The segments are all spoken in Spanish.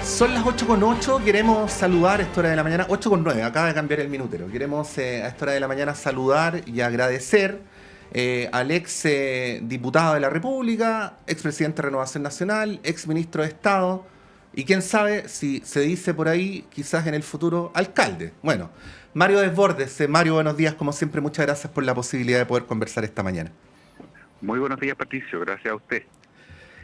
Son las 8:08, queremos saludar a esta hora de la mañana, 8:09, acaba de cambiar el minutero. Queremos a esta hora de la mañana saludar y agradecer al ex diputado de la República, ex presidente de Renovación Nacional, ex ministro de Estado y quién sabe si se dice por ahí, quizás en el futuro, alcalde. Bueno, Mario Desbordes. Mario, buenos días, como siempre, muchas gracias por la posibilidad de poder conversar esta mañana. Muy buenos días, Patricio. Gracias a usted.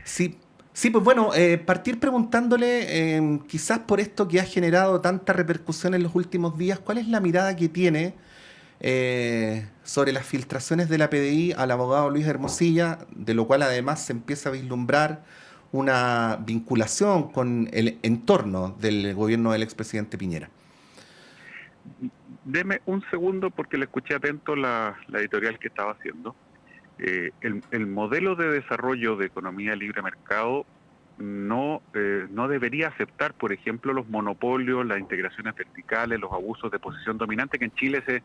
Sí, sí, pues bueno, partir preguntándole, quizás por esto que ha generado tanta repercusión en los últimos días, ¿cuál es la mirada que tiene sobre las filtraciones de la PDI al abogado Luis Hermosilla, de lo cual además se empieza a vislumbrar una vinculación con el entorno del gobierno del expresidente Piñera? Deme un segundo porque le escuché atento la editorial que estaba haciendo. El modelo de desarrollo de economía libre mercado no debería aceptar, por ejemplo, los monopolios, las integraciones verticales, los abusos de posición dominante, que en Chile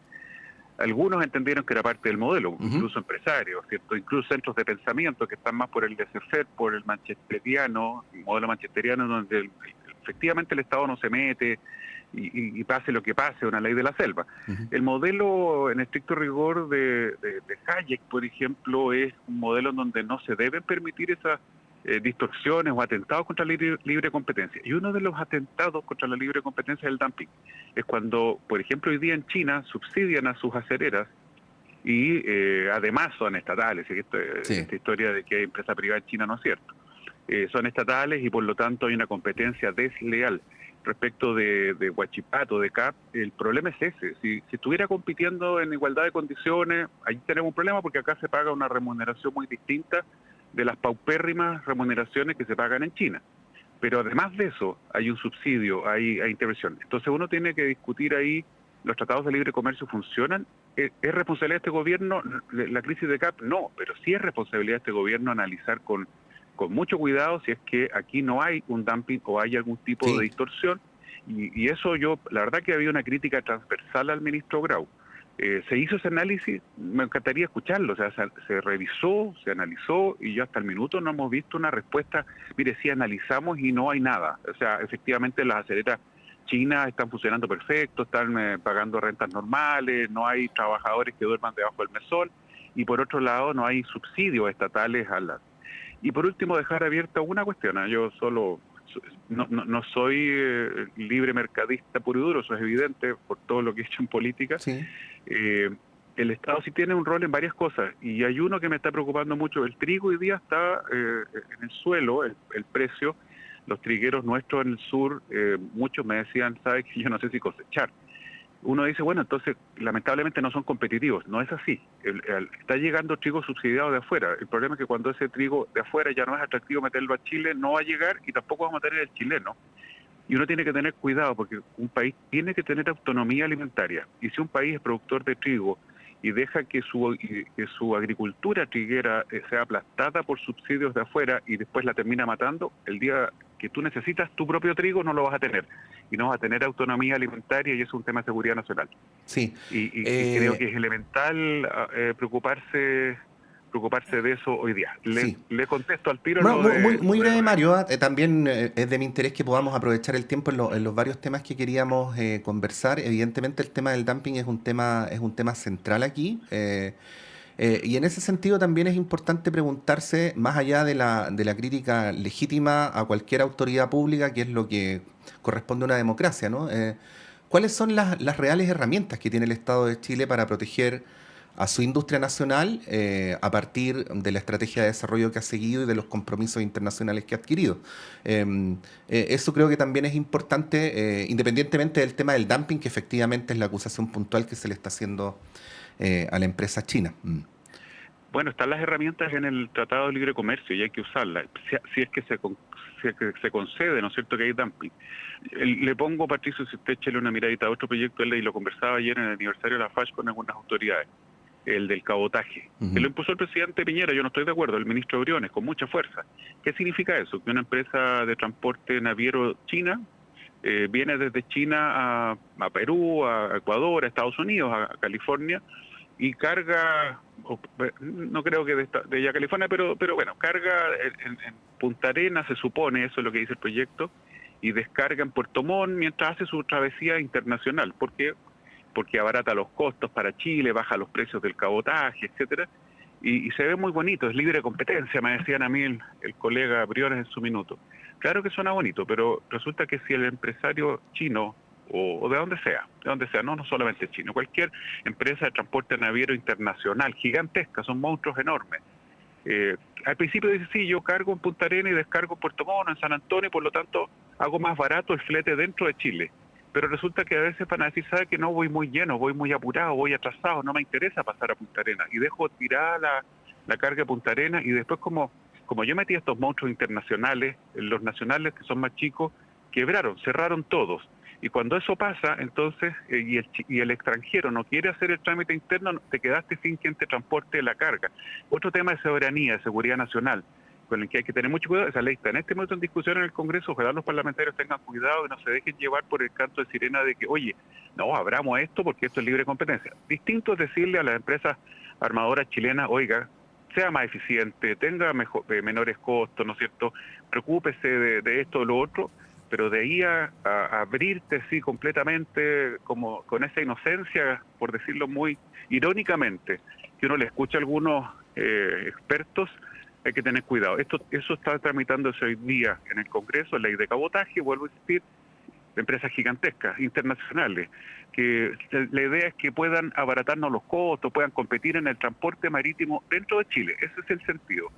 algunos entendieron que era parte del modelo, incluso empresarios, ¿cierto? Incluso centros de pensamiento que están más por el laissez-faire, por el modelo manchesteriano, donde efectivamente el Estado no se mete y pase lo que pase, una ley de la selva. El modelo, en estricto rigor, de Hayek, por ejemplo, es un modelo en donde no se deben permitir esas distorsiones o atentados contra la libre competencia. Y uno de los atentados contra la libre competencia es el dumping. Es cuando, por ejemplo, hoy día en China subsidian a sus acereras y además son estatales. Esta historia de que hay empresa privada en China no es cierto. Son estatales y por lo tanto hay una competencia desleal. Respecto de Huachipato, de CAP, el problema es ese. Si estuviera compitiendo en igualdad de condiciones, ahí tenemos un problema porque acá se paga una remuneración muy distinta de las paupérrimas remuneraciones que se pagan en China. Pero además de eso, hay un subsidio, hay intervención. Entonces uno tiene que discutir ahí, ¿los tratados de libre comercio funcionan? ¿Es responsabilidad de este gobierno la crisis de CAP? No, pero sí es responsabilidad de este gobierno analizar con mucho cuidado si es que aquí no hay un dumping o hay algún tipo de distorsión. Y eso la verdad que había una crítica transversal al ministro Grau. Se hizo ese análisis, me encantaría escucharlo, o sea, se revisó, se analizó y ya hasta el minuto no hemos visto una respuesta. Mire, sí analizamos y no hay nada. O sea, efectivamente las acereras chinas están funcionando perfecto, están pagando rentas normales, no hay trabajadores que duerman debajo del mesón y por otro lado no hay subsidios estatales a las... Y por último, dejar abierta una cuestión. Yo no soy libre mercadista puro y duro, eso es evidente por todo lo que he hecho en política. Sí. El Estado sí tiene un rol en varias cosas y hay uno que me está preocupando mucho. El trigo hoy día está en el suelo, el precio. Los trigueros nuestros en el sur, muchos me decían, ¿sabes que yo no sé si cosechar? Uno dice, bueno, entonces lamentablemente no son competitivos. No es así. Está llegando trigo subsidiado de afuera. El problema es que cuando ese trigo de afuera ya no es atractivo meterlo a Chile, no va a llegar y tampoco vamos a tener el chileno. Y uno tiene que tener cuidado porque un país tiene que tener autonomía alimentaria. Y si un país es productor de trigo y deja que su agricultura triguera sea aplastada por subsidios de afuera y después la termina matando, el día que tú necesitas tu propio trigo no lo vas a tener. Y no vas a tener autonomía alimentaria y eso es un tema de seguridad nacional. Sí. Y creo que es elemental preocuparse de eso hoy día. Le contesto al tiro Bueno, lo de... muy breve, Mario. También es de mi interés que podamos aprovechar el tiempo en los varios temas que queríamos conversar. Evidentemente el tema del dumping es un tema central aquí. Y en ese sentido también es importante preguntarse, más allá de la crítica legítima a cualquier autoridad pública, que es lo que corresponde a una democracia, ¿no? ¿Cuáles son las reales herramientas que tiene el Estado de Chile para proteger a su industria nacional a partir de la estrategia de desarrollo que ha seguido y de los compromisos internacionales que ha adquirido? Eso creo que también es importante, independientemente del tema del dumping, que efectivamente es la acusación puntual que se le está haciendo a la empresa china. Bueno, están las herramientas en el Tratado de Libre Comercio y hay que usarlas, si es que se concede, ¿no es cierto?, que hay dumping. Le pongo, Patricio, si usted échale una miradita a otro proyecto de ley, lo conversaba ayer en el aniversario de la FACH con algunas autoridades, el del cabotaje, que lo impuso el presidente Piñera. Yo no estoy de acuerdo, el ministro Briones, con mucha fuerza. ¿Qué significa eso? Que una empresa de transporte naviero china viene desde China a Perú, a Ecuador, a Estados Unidos, a California, y carga, no creo que de allá California, pero bueno, carga en Punta Arenas, se supone, eso es lo que dice el proyecto, y descarga en Puerto Montt mientras hace su travesía internacional. ¿Por qué? Porque abarata los costos para Chile, baja los precios del cabotaje, etcétera, y se ve muy bonito, es libre competencia, me decían a mí el colega Briones en su minuto. Claro que suena bonito, pero resulta que si el empresario chino, o de donde sea, no solamente chino, cualquier empresa de transporte naviero internacional, gigantesca, son monstruos enormes, al principio dice, sí, yo cargo en Punta Arenas y descargo en Puerto Montt, en San Antonio, y por lo tanto hago más barato el flete dentro de Chile. Pero resulta que a veces van a decir, sabe que no, voy muy lleno, voy muy apurado, voy atrasado, no me interesa pasar a Punta Arenas. Y dejo tirada la carga de Punta Arenas y después como yo metí a estos monstruos internacionales, los nacionales que son más chicos, quebraron, cerraron todos. Y cuando eso pasa, entonces, y el extranjero no quiere hacer el trámite interno, te quedaste sin quien te transporte la carga. Otro tema de soberanía, de seguridad nacional, con el que hay que tener mucho cuidado. Esa ley está en este momento en discusión en el Congreso. Ojalá los parlamentarios tengan cuidado y no se dejen llevar por el canto de sirena de que, oye, no, abramos esto porque esto es libre competencia. Distinto es decirle a las empresas armadoras chilenas, oiga, sea más eficiente, tenga menores costos, ¿no es cierto? Preocúpese de esto o lo otro, pero de ahí a abrirte así completamente, como con esa inocencia, por decirlo muy irónicamente, que uno le escucha a algunos expertos, hay que tener cuidado. Eso está tramitándose hoy día en el Congreso, ley de cabotaje, vuelvo a insistir, de empresas gigantescas, internacionales, que la idea es que puedan abaratarnos los costos, puedan competir en el transporte marítimo dentro de Chile. Ese es el sentido.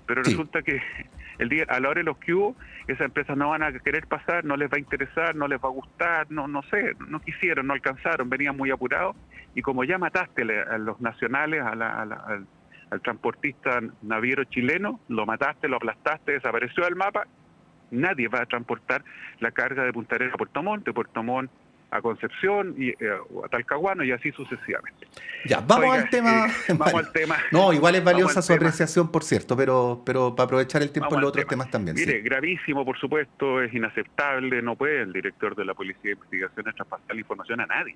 Pero Sí. resulta que a la hora de los que hubo, esas empresas no van a querer pasar, no les va a interesar, no les va a gustar, no sé, no quisieron, no alcanzaron, venían muy apurados, y como ya mataste a los nacionales, al transportista naviero chileno, lo mataste, lo aplastaste, desapareció del mapa, nadie va a transportar la carga de Punta Arenas a Puerto Montt, de Puerto Montt a Concepción y a Talcahuano y así sucesivamente. Ya, vamos Oiga, al tema. vamos al tema. No, igual es Vamos valiosa al su tema. apreciación, por cierto, pero para aprovechar el tiempo en Vamos los al otros tema. temas también, Mire, sí. gravísimo, por supuesto, es inaceptable, no puede el director de la Policía de Investigaciones traspasar la información a nadie,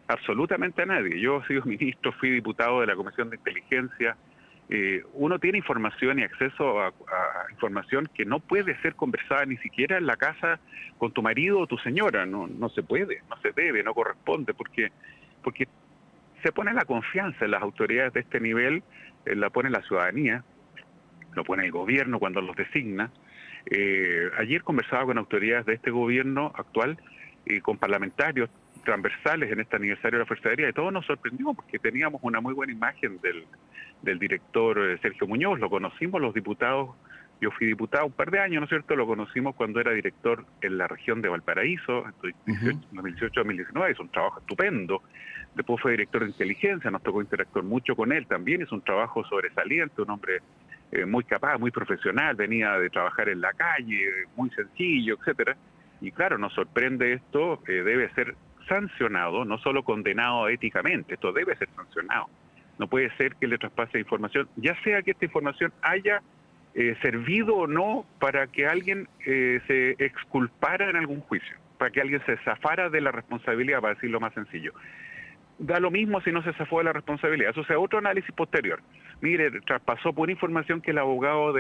absolutamente a nadie. Yo he sido ministro, fui diputado de la Comisión de Inteligencia. Uno tiene información y acceso a información que no puede ser conversada ni siquiera en la casa con tu marido o tu señora, no se puede, no se debe, no corresponde, porque se pone la confianza en las autoridades de este nivel, la pone la ciudadanía, lo pone el gobierno cuando los designa. Ayer conversaba con autoridades de este gobierno actual y con parlamentarios transversales en este aniversario de la Fuerza Aérea, y todo nos sorprendió porque teníamos una muy buena imagen del director Sergio Muñoz, lo conocimos los diputados, yo fui diputado un par de años, ¿no es cierto? Lo conocimos cuando era director en la región de Valparaíso, en 2018-2019, hizo un trabajo estupendo. Después fue director de inteligencia, nos tocó interactuar mucho con él también, hizo un trabajo sobresaliente, un hombre muy capaz, muy profesional, venía de trabajar en la calle, muy sencillo, etcétera. Y claro, nos sorprende esto, debe ser sancionado, no solo condenado éticamente, esto debe ser sancionado. No puede ser que le traspase información, ya sea que esta información haya servido o no para que alguien se exculpara en algún juicio, para que alguien se zafara de la responsabilidad, para decirlo más sencillo. Da lo mismo si no se zafó de la responsabilidad, eso sea otro análisis posterior. Mire, traspasó por información que el abogado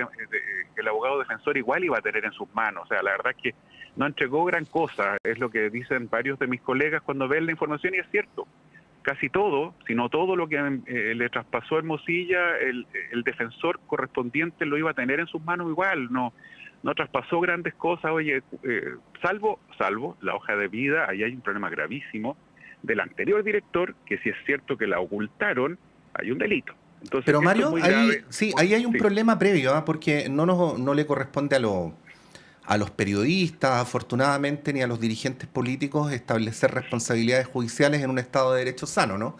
defensor igual iba a tener en sus manos, o sea, la verdad es que no entregó gran cosa, es lo que dicen varios de mis colegas cuando ven la información, y es cierto, casi todo, si no todo lo que le traspasó Hermosilla, el defensor correspondiente lo iba a tener en sus manos igual, no traspasó grandes cosas, oye, salvo la hoja de vida, ahí hay un problema gravísimo del anterior director, que si es cierto que la ocultaron, hay un delito. Entonces, Pero esto es Mario, muy ahí, grave. sí, ahí hay un Sí. problema previo, ¿ah? Porque no le corresponde a los periodistas, afortunadamente, ni a los dirigentes políticos establecer responsabilidades judiciales en un Estado de Derecho sano, ¿no?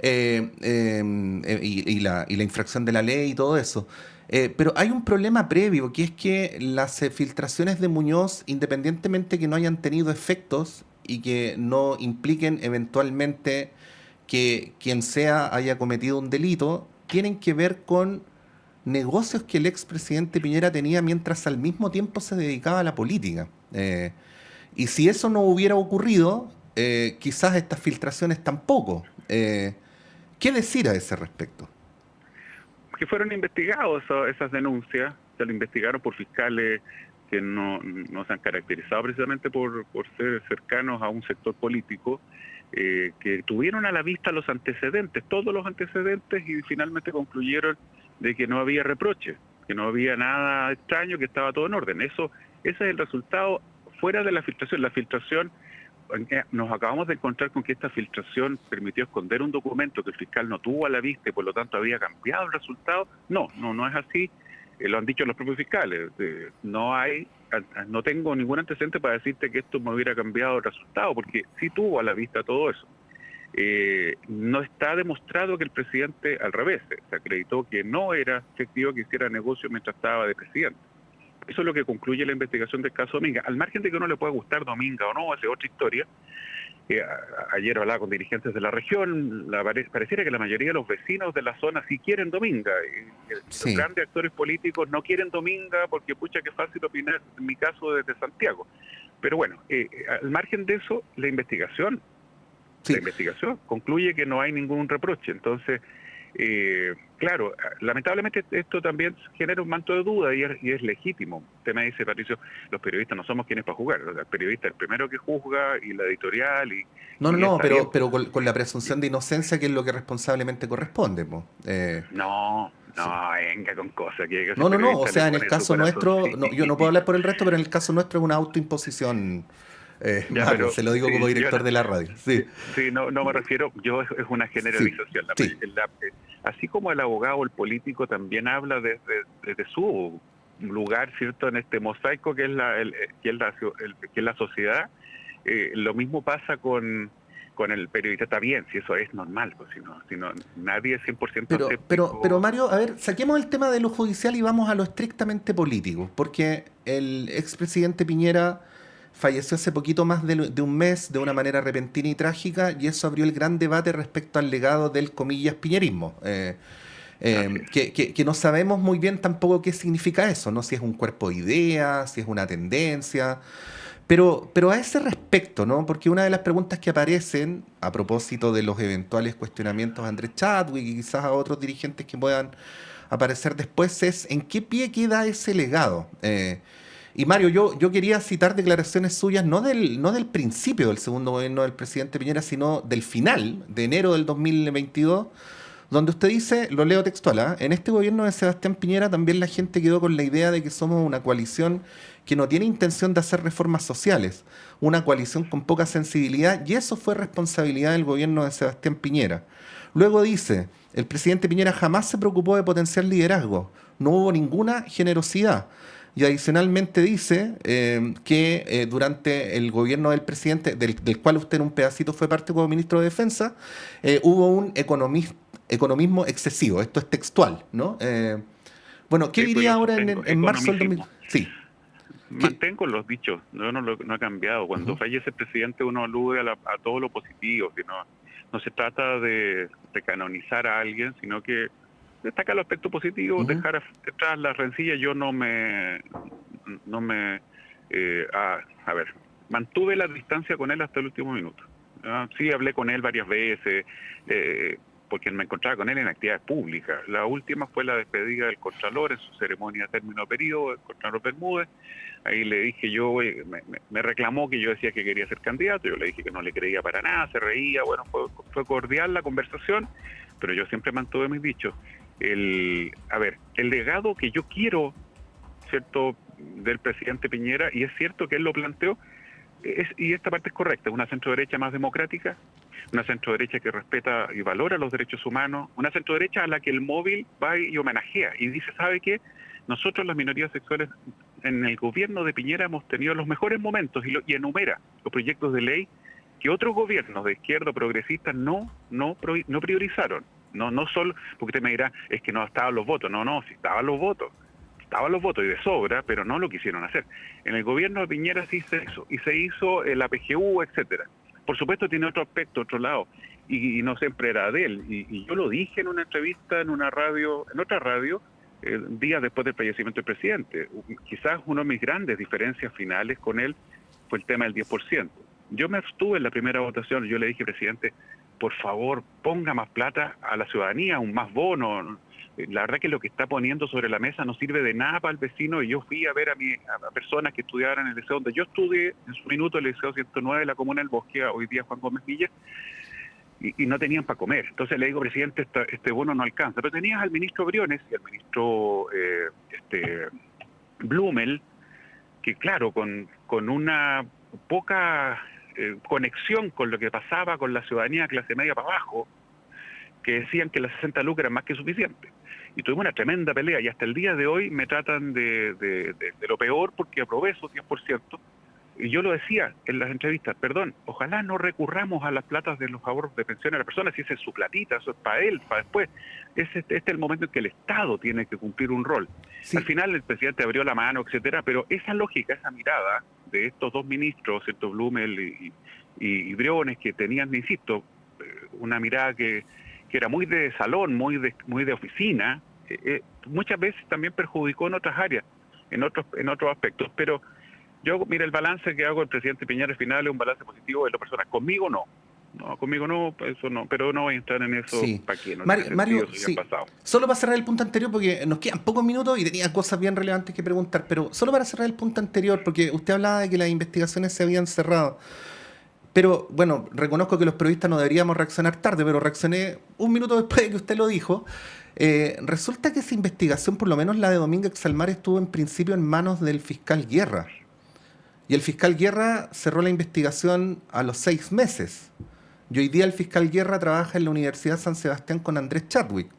Y la infracción de la ley y todo eso. Pero hay un problema previo, que es que las filtraciones de Muñoz, independientemente que no hayan tenido efectos y que no impliquen eventualmente que quien sea haya cometido un delito, tienen que ver con negocios que el expresidente Piñera tenía mientras al mismo tiempo se dedicaba a la política. Y si eso no hubiera ocurrido, quizás estas filtraciones tampoco. ¿Qué decir a ese respecto? Que fueron investigados esas denuncias, se lo investigaron por fiscales que no se han caracterizado precisamente por ser cercanos a un sector político, que tuvieron a la vista los antecedentes, todos los antecedentes, y finalmente concluyeron de que no había reproche, que no había nada extraño, que estaba todo en orden. Ese es el resultado fuera de la filtración. La filtración, nos acabamos de encontrar con que esta filtración permitió esconder un documento que el fiscal no tuvo a la vista y por lo tanto había cambiado el resultado. No es así. Lo han dicho los propios fiscales. No tengo ningún antecedente para decirte que esto me hubiera cambiado el resultado, porque sí tuvo a la vista todo eso. No está demostrado que el presidente, al revés, se acreditó que no era efectivo que hiciera negocio mientras estaba de presidente. Eso es lo que concluye la investigación del caso Dominga. Al margen de que uno le pueda gustar Dominga o no, esa es otra historia. Ayer hablaba con dirigentes de la región, pareciera que la mayoría de los vecinos de la zona sí quieren Dominga. Sí. Los grandes actores políticos no quieren Dominga porque pucha que fácil opinar, en mi caso desde Santiago. Pero bueno, al margen de eso, la investigación concluye que no hay ningún reproche. Entonces, claro, lamentablemente esto también genera un manto de duda y es legítimo. Usted me dice, Patricio, los periodistas no somos quienes para juzgar. El periodista es el primero que juzga, y la editorial. No, pero con la presunción de inocencia, que es lo que responsablemente corresponde, po. Sí. Venga con cosas. No, o sea, en el caso nuestro, yo no puedo hablar por el resto, pero en el caso nuestro es una autoimposición. Mario, se lo digo como director de la radio. Sí, sí, no me refiero, es una generalización. Sí. Así como el abogado o el político también habla desde su lugar, ¿cierto?, en este mosaico que es la sociedad, lo mismo pasa con el periodista. Está bien, si eso es normal, pues si no nadie es 100% pero Mario, a ver, saquemos el tema de lo judicial y vamos a lo estrictamente político, porque el expresidente Piñera falleció hace poquito más de un mes, de una manera repentina y trágica, y eso abrió el gran debate respecto al legado del, comillas, piñerismo. Que no sabemos muy bien tampoco qué significa eso, ¿no? Si es un cuerpo de ideas, si es una tendencia. Pero a ese respecto, ¿no? Porque una de las preguntas que aparecen a propósito de los eventuales cuestionamientos a Andrés Chadwick y quizás a otros dirigentes que puedan aparecer después es ¿en qué pie queda ese legado? Y Mario, yo quería citar declaraciones suyas no del principio del segundo gobierno del presidente Piñera, sino del final, de enero del 2022, donde usted dice, lo leo textual, ¿ah? En este gobierno de Sebastián Piñera también la gente quedó con la idea de que somos una coalición que no tiene intención de hacer reformas sociales, una coalición con poca sensibilidad, y eso fue responsabilidad del gobierno de Sebastián Piñera. Luego dice, el presidente Piñera jamás se preocupó de potenciar liderazgo, no hubo ninguna generosidad. Y adicionalmente dice que durante el gobierno del presidente, del cual usted en un pedacito fue parte como ministro de Defensa, hubo un economismo excesivo. Esto es textual, ¿no? Bueno, ¿qué diría ahora en marzo del 2000? Sí. Mantengo los dichos, no ha cambiado. Cuando fallece el presidente uno alude a todo lo positivo, que no se trata de canonizar a alguien, sino que destacar los aspectos positivos, dejar atrás las rencillas. Yo mantuve la distancia con él hasta el último minuto. Sí, hablé con él varias veces, porque me encontraba con él en actividades públicas. La última fue la despedida del Contralor en su ceremonia de término de periodo, el Contralor Bermúdez. Ahí le dije me reclamó que yo decía que quería ser candidato, yo le dije que no le creía para nada, se reía, bueno, fue cordial la conversación, pero yo siempre mantuve mis dichos. El legado que yo quiero, ¿cierto?, del presidente Piñera, y es cierto que él lo planteó, y esta parte es correcta, una centro-derecha más democrática, una centro-derecha que respeta y valora los derechos humanos, una centro-derecha a la que el móvil va y homenajea, y dice, ¿sabe qué? Nosotros las minorías sexuales en el gobierno de Piñera hemos tenido los mejores momentos, y enumera los proyectos de ley que otros gobiernos de izquierda progresistas no priorizaron. No solo, porque usted me dirá, es que no estaban los votos. No, sí estaban los votos y de sobra, pero no lo quisieron hacer. En el gobierno de Piñera sí se hizo, y se hizo la PGU, etcétera. Por supuesto tiene otro aspecto, otro lado, y no siempre era de él. Y yo lo dije en una entrevista en otra radio, días después del fallecimiento del presidente. Quizás una de mis grandes diferencias finales con él fue el tema del 10%. Yo me abstuve en la primera votación, yo le dije, presidente, por favor, ponga más plata a la ciudadanía, un más bono, la verdad que lo que está poniendo sobre la mesa no sirve de nada para el vecino. Y yo fui a ver a personas que estudiaban en el liceo donde yo estudié en su minuto, el liceo 109 de la Comuna del Bosque, hoy día Juan Gómez Villa, y no tenían para comer. Entonces le digo, presidente, este bono no alcanza. Pero tenías al ministro Briones y al ministro Blumel, que claro, con una poca conexión con lo que pasaba con la ciudadanía clase media para abajo, que decían que las 60 lucas eran más que suficientes. Y tuvimos una tremenda pelea, y hasta el día de hoy me tratan de lo peor porque aprobé esos 10%. Y yo lo decía en las entrevistas, perdón, ojalá no recurramos a las platas de los ahorros de pensiones de las personas, si esa es su platita, eso es para él, para después. Este es el momento en que el Estado tiene que cumplir un rol. Sí. Al final el presidente abrió la mano, etcétera, pero esa lógica, esa mirada de estos dos ministros, ¿cierto? Blumel y Briones, que tenían, insisto, una mirada que era muy de salón, muy de oficina, muchas veces también perjudicó en otras áreas, en otros aspectos, pero yo, mira, el balance que hago el presidente Piñera al final es un balance positivo de las personas. Conmigo no, eso no, pero no voy a entrar en eso. Sí. ¿Para qué? No Mario, sí. Solo para cerrar el punto anterior, porque nos quedan pocos minutos y tenía cosas bien relevantes que preguntar, pero solo para cerrar el punto anterior, porque usted hablaba de que las investigaciones se habían cerrado. Pero, bueno, reconozco que los periodistas no deberíamos reaccionar tarde, pero reaccioné un minuto después de que usted lo dijo. Resulta que esa investigación, por lo menos la de Domínguez Salmar, estuvo en principio en manos del fiscal Guerra. Y el fiscal Guerra cerró la investigación a los 6 meses. Y hoy día el fiscal Guerra trabaja en la Universidad San Sebastián con Andrés Chadwick.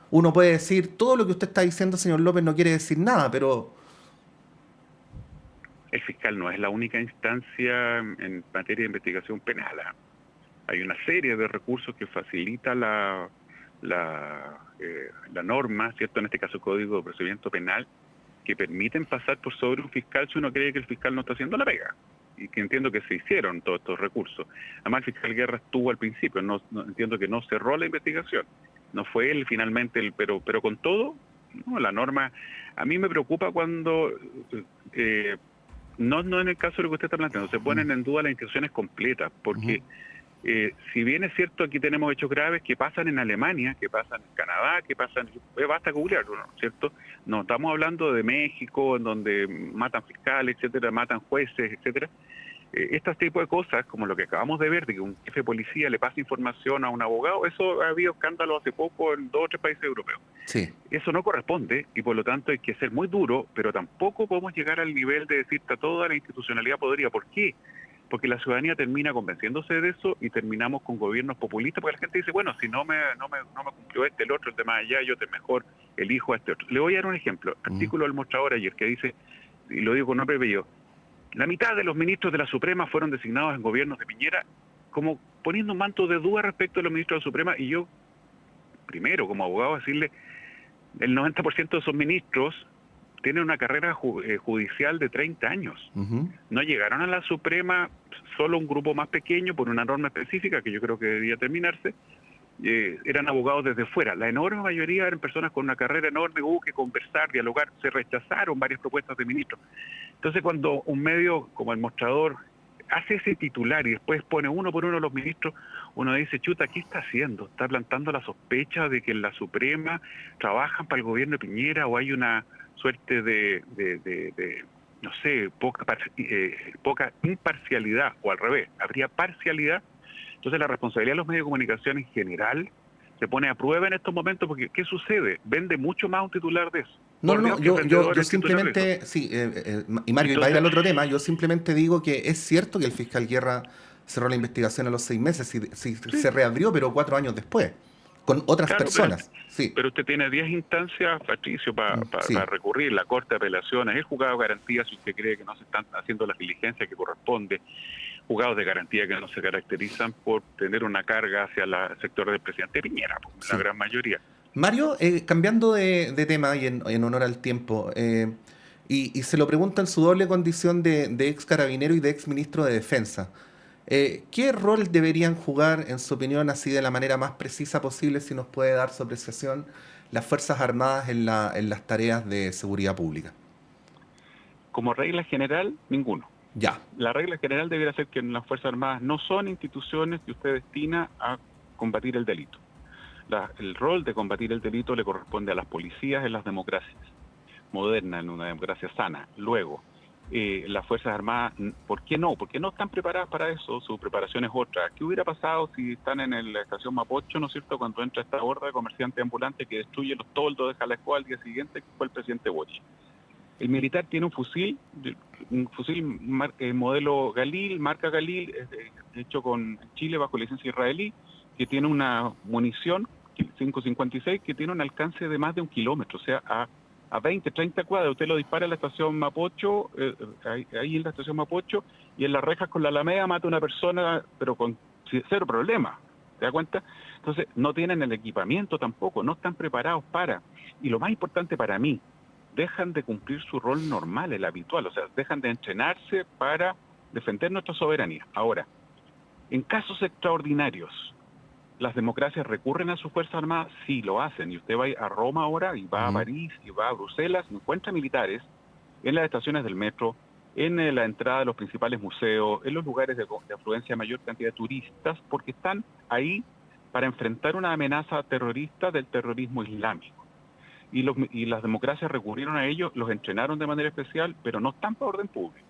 Uno puede decir, todo lo que usted está diciendo, señor López, no quiere decir nada, pero... El fiscal no es la única instancia en materia de investigación penal. Hay una serie de recursos que facilita la norma, ¿cierto? En este caso, Código de Procedimiento Penal, que permiten pasar por sobre un fiscal si uno cree que el fiscal no está haciendo la pega. Y que entiendo que se hicieron todos estos recursos. Además, el fiscal Guerra estuvo al principio, no entiendo que no cerró la investigación. No fue él finalmente, pero con todo, no, la norma... A mí me preocupa cuando... no en el caso de lo que usted está planteando, se ponen en duda las instituciones completas, porque si bien es cierto, aquí tenemos hechos graves que pasan en Alemania, que pasan en Canadá, que pasan, basta googlearlo, ¿cierto? No estamos hablando de México, en donde matan fiscales, etcétera, matan jueces, etcétera. Este tipo de cosas, como lo que acabamos de ver, de que un jefe de policía le pasa información a un abogado, eso ha habido escándalos hace poco en 2 o 3 países europeos. Sí. Eso no corresponde y por lo tanto hay que ser muy duro, pero tampoco podemos llegar al nivel de decir que toda la institucionalidad podría. ¿Por qué? Porque la ciudadanía termina convenciéndose de eso y terminamos con gobiernos populistas, porque la gente dice, bueno, si no me cumplió el otro, el de más allá, yo mejor elijo a este otro. Le voy a dar un ejemplo. Artículo del Mostrador ayer que dice, y lo digo con nombre y apellido, la mitad de los ministros de la Suprema fueron designados en gobiernos de Piñera, como poniendo un manto de duda respecto a los ministros de la Suprema, y yo, primero, como abogado, decirle, el 90% de esos ministros tienen una carrera judicial de 30 años. No llegaron a la Suprema solo un grupo más pequeño por una norma específica que yo creo que debía terminarse. Eran abogados desde fuera. La enorme mayoría eran personas con una carrera enorme, hubo que conversar, dialogar, se rechazaron varias propuestas de ministros. Entonces cuando un medio como El Mostrador hace ese titular y después pone uno por uno los ministros, uno dice, chuta, ¿qué está haciendo? ¿Está plantando la sospecha de que en la Suprema trabajan para el gobierno de Piñera o hay una suerte de no sé, poca imparcialidad, o al revés, habría parcialidad? Entonces la responsabilidad de los medios de comunicación en general se pone a prueba en estos momentos, porque ¿qué sucede? Vende mucho más un titular de eso. No, yo simplemente, sí, y Mario, y para ir al otro tema, yo simplemente digo que es cierto que el fiscal Guerra cerró la investigación a los 6 meses, sí. Se reabrió, pero 4 años después, con otras personas. Pero usted tiene 10 instancias, Patricio, para recurrir, la Corte de Apelaciones, el juzgado de garantía, si usted cree que no se están haciendo las diligencias que corresponde, juzgados de garantía que no se caracterizan por tener una carga hacia el sector del presidente Piñera, la gran mayoría. Mario, cambiando de tema y en honor al tiempo, y se lo pregunto en su doble condición de ex carabinero y de ex ministro de Defensa, ¿qué rol deberían jugar, en su opinión, así de la manera más precisa posible, si nos puede dar su apreciación, las Fuerzas Armadas en las tareas de seguridad pública? Como regla general, ninguno. Ya. La regla general debería ser que las Fuerzas Armadas no son instituciones que usted destina a combatir el delito. el rol de combatir el delito le corresponde a las policías en las democracias modernas, en una democracia sana. Luego, las Fuerzas Armadas, ¿por qué no? Porque no están preparadas para eso, su preparación es otra. ¿Qué hubiera pasado si están en la estación Mapocho, ¿no es cierto?, cuando entra esta horda de comerciantes ambulantes que destruye los toldos de Jalisco al día siguiente, que fue el presidente Boric? El militar tiene un fusil modelo Galil, marca Galil, hecho con Chile bajo licencia israelí, que tiene una munición 5.56 que tiene un alcance de más de 1 kilómetro, o sea, a 20, 30 cuadras. Usted lo dispara en la estación Mapocho, ahí en la estación Mapocho, y en las rejas con la Alameda mata a una persona, pero con cero problema. ¿Te das cuenta? Entonces, no tienen el equipamiento tampoco, no están preparados para. Y lo más importante para mí, dejan de cumplir su rol normal, el habitual, o sea, dejan de entrenarse para defender nuestra soberanía. Ahora, en casos extraordinarios, ¿las democracias recurren a sus Fuerzas Armadas? Sí, lo hacen. Y usted va a Roma ahora, y va a París, y va a Bruselas, y encuentra militares en las estaciones del metro, en la entrada de los principales museos, en los lugares de afluencia de mayor cantidad de turistas, porque están ahí para enfrentar una amenaza terrorista del terrorismo islámico. Y las democracias recurrieron a ellos, los entrenaron de manera especial, pero no están para orden público.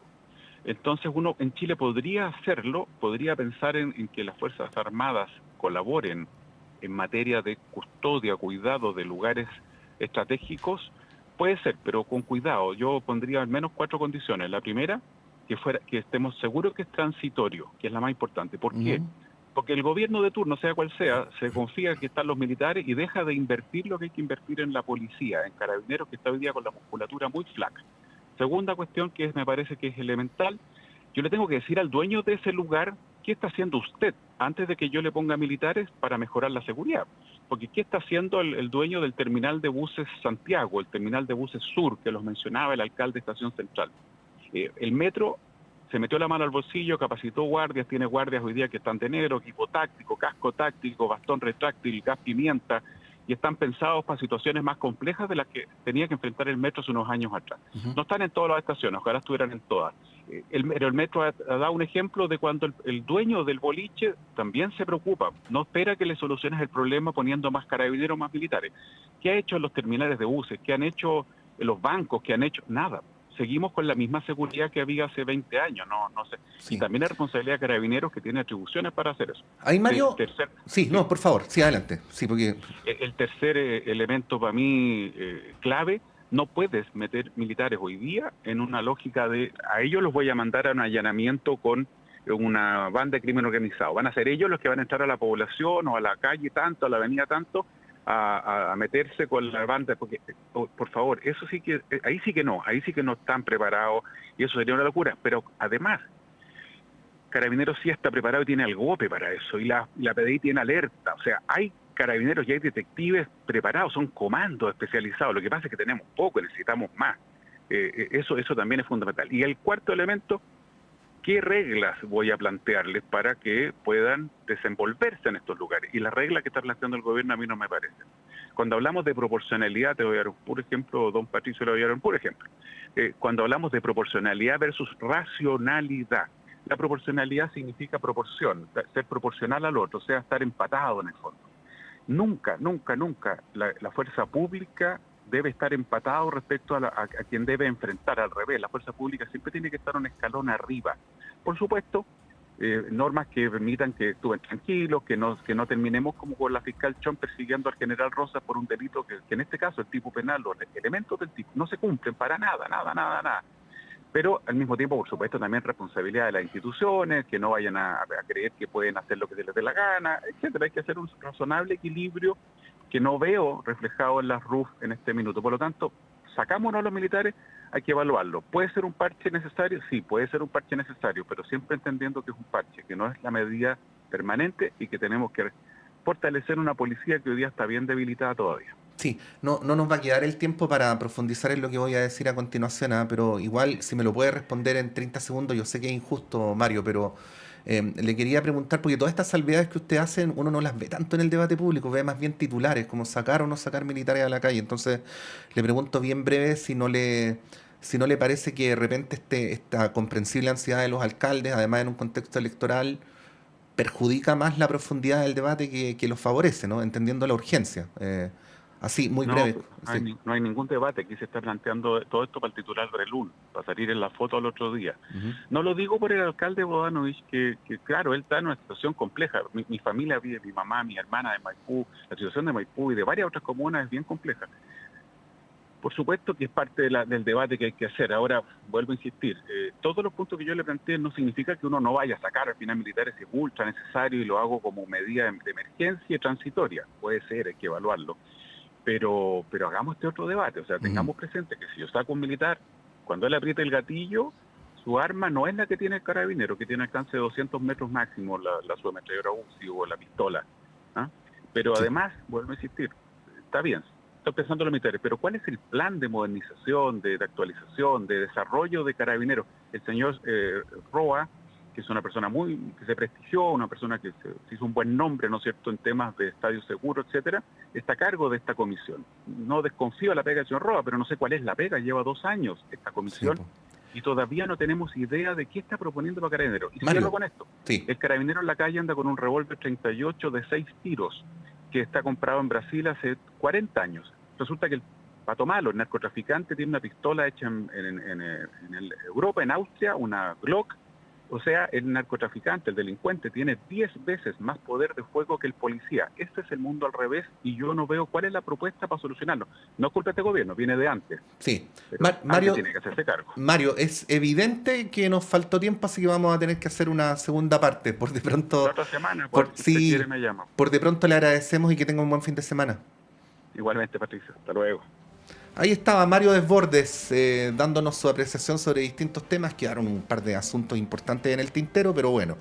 Entonces uno en Chile podría hacerlo, podría pensar en que las Fuerzas Armadas colaboren en materia de custodia, cuidado de lugares estratégicos, puede ser, pero con cuidado. Yo pondría al menos 4 condiciones. La primera, que estemos seguros que es transitorio, que es la más importante. ¿Por qué? Porque el gobierno de turno, sea cual sea, se confía que están los militares y deja de invertir lo que hay que invertir en la policía, en carabineros, que está hoy día con la musculatura muy flaca. Segunda cuestión que me parece que es elemental, yo le tengo que decir al dueño de ese lugar qué está haciendo usted antes de que yo le ponga militares para mejorar la seguridad. Porque ¿qué está haciendo el dueño del terminal de buses Santiago, el terminal de buses Sur, que los mencionaba el alcalde de Estación Central? El metro se metió la mano al bolsillo, capacitó guardias, tiene guardias hoy día que están de negro, equipo táctico, casco táctico, bastón retráctil, gas pimienta, y están pensados para situaciones más complejas de las que tenía que enfrentar el metro hace unos años atrás. No están en todas las estaciones, ojalá estuvieran en todas. Pero el metro ha dado un ejemplo de cuando el dueño del boliche también se preocupa, no espera que le soluciones el problema poniendo más carabineros, más militares. ¿Qué ha hecho en los terminales de buses? ¿Qué han hecho en los bancos? ¿Qué han hecho? Nada. Seguimos con la misma seguridad que había hace 20 años, no sé. Sí. Y también hay responsabilidad de Carabineros, que tiene atribuciones para hacer eso. Ahí, Mario, sí, no, por favor, sí, adelante. Sí, porque el tercer elemento para mí clave, no puedes meter militares hoy día en una lógica de, a ellos los voy a mandar a un allanamiento con una banda de crimen organizado. Van a ser ellos los que van a entrar a la población o a la calle tanto, a la avenida tanto, a meterse con la banda, porque por favor, eso sí que, ahí sí que no están preparados, y eso sería una locura. Pero además, Carabineros sí está preparado y tiene el GOPE para eso, y la PDI tiene alerta, o sea, hay carabineros y hay detectives preparados, son comandos especializados. Lo que pasa es que tenemos poco, necesitamos más. Eso también es fundamental. Y el cuarto elemento, ¿qué reglas voy a plantearles para que puedan desenvolverse en estos lugares? Y las reglas que está planteando el gobierno a mí no me parecen. Cuando hablamos de proporcionalidad, te voy a dar un puro ejemplo, don Patricio le voy a dar un puro ejemplo. Cuando hablamos de proporcionalidad versus racionalidad, la proporcionalidad significa proporción, ser proporcional al otro, o sea, estar empatado en el fondo. Nunca la fuerza pública debe estar empatado respecto a quien debe enfrentar. Al revés, la fuerza pública siempre tiene que estar un escalón arriba. Por supuesto, normas que permitan que estén tranquilos, que no terminemos como con la fiscal Chong persiguiendo al general Rosas por un delito que en este caso el tipo penal, los elementos del tipo no se cumplen para nada. Pero al mismo tiempo, por supuesto, también responsabilidad de las instituciones, que no vayan a creer que pueden hacer lo que se les dé la gana, etcétera. Hay que hacer un razonable equilibrio que no veo reflejado en las RUF en este minuto. Por lo tanto, sacámonos a los militares, hay que evaluarlo. ¿Puede ser un parche necesario? Sí, puede ser un parche necesario, pero siempre entendiendo que es un parche, que no es la medida permanente y que tenemos que fortalecer una policía que hoy día está bien debilitada todavía. Sí, no nos va a quedar el tiempo para profundizar en lo que voy a decir a continuación, pero igual, si me lo puede responder en 30 segundos, yo sé que es injusto, Mario, pero le quería preguntar, porque todas estas salvedades que usted hace, uno no las ve tanto en el debate público, ve más bien titulares, como sacar o no sacar militares a la calle. Entonces, le pregunto bien breve si no le parece que de repente esta comprensible ansiedad de los alcaldes, además en un contexto electoral, perjudica más la profundidad del debate que lo favorece, ¿no? Entendiendo la urgencia. Así, muy No, breve. pues, Sí. no hay ningún debate. Aquí se está planteando todo esto para el titular del LUN, para salir en la foto al otro día. Ujú. No lo digo por el alcalde Bodanovich, que claro, él está en una situación compleja. Mi familia vive, mi mamá, mi hermana de Maipú, la situación de Maipú y de varias otras comunas es bien compleja. Por supuesto que es parte del debate que hay que hacer. Ahora, vuelvo a insistir, todos los puntos que yo le planteé no significa que uno no vaya a sacar al final militares si es ultra necesario y lo hago como medida de emergencia y transitoria. Puede ser, hay que evaluarlo. Pero hagamos este otro debate, o sea, Ujú. tengamos presente que si yo saco un militar, cuando él aprieta el gatillo, su arma no es la que tiene el carabinero, que tiene alcance de 200 metros máximo, la subametralladora UCI o la pistola. ¿Ah? Pero Sí. además, vuelvo a insistir, está bien, estoy pensando en los militares, pero ¿cuál es el plan de modernización, de actualización, de desarrollo de carabineros? El señor Roa, que es una persona que se prestigió, una persona que se hizo un buen nombre, ¿no es cierto?, en temas de estadio seguro, etcétera, está a cargo de esta comisión. No desconfío de la pega del señor Roa, pero no sé cuál es la pega, lleva 2 años esta Sí, comisión po. y todavía no tenemos idea de qué está proponiendo para Carabineros. Y cierro Mario, con esto, sí. el Carabinero en la calle anda con un revólver 38 de 6 tiros, que está comprado en Brasil hace 40 años. Resulta que el Pato Malo, el narcotraficante, tiene una pistola hecha en Europa, en Austria, una Glock. O sea, el narcotraficante, el delincuente, tiene 10 veces más poder de fuego que el policía. Este es el mundo al revés y yo no veo cuál es la propuesta para solucionarlo. No es culpa de este gobierno, viene de antes, Sí. pero alguien Mario, tiene que hacerse cargo. Mario, es evidente que nos faltó tiempo, así que vamos a tener que hacer una segunda parte. Por de La pronto, otra semana, pues, si usted quiere, sí, me llama. por de pronto le agradecemos y que tenga un buen fin de semana. Igualmente, Patricia. Hasta luego. Ahí estaba Mario Desbordes dándonos su apreciación sobre distintos temas. Quedaron un par de asuntos importantes en el tintero, pero bueno.